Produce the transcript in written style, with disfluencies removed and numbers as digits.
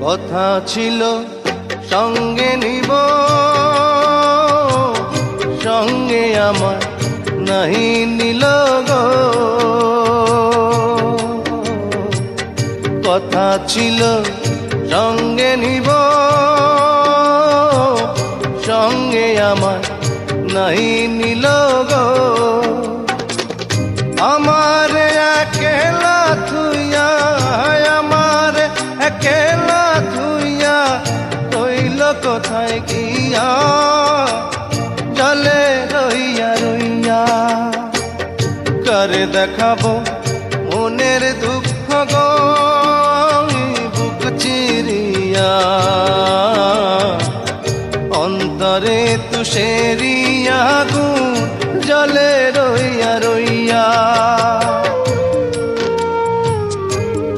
কথা ছিল সঙ্গে নিব, সঙ্গে আমার নাহি নিল গো। কথা ছিল সঙ্গে নিব, সঙ্গে আমার নাহি নিল গো। আমার একেলা থুইয়া, আমার একেলা থুইয়া রইল কোথায় গিয়া, জলে রইয়া রইয়া। কারে দেখাবো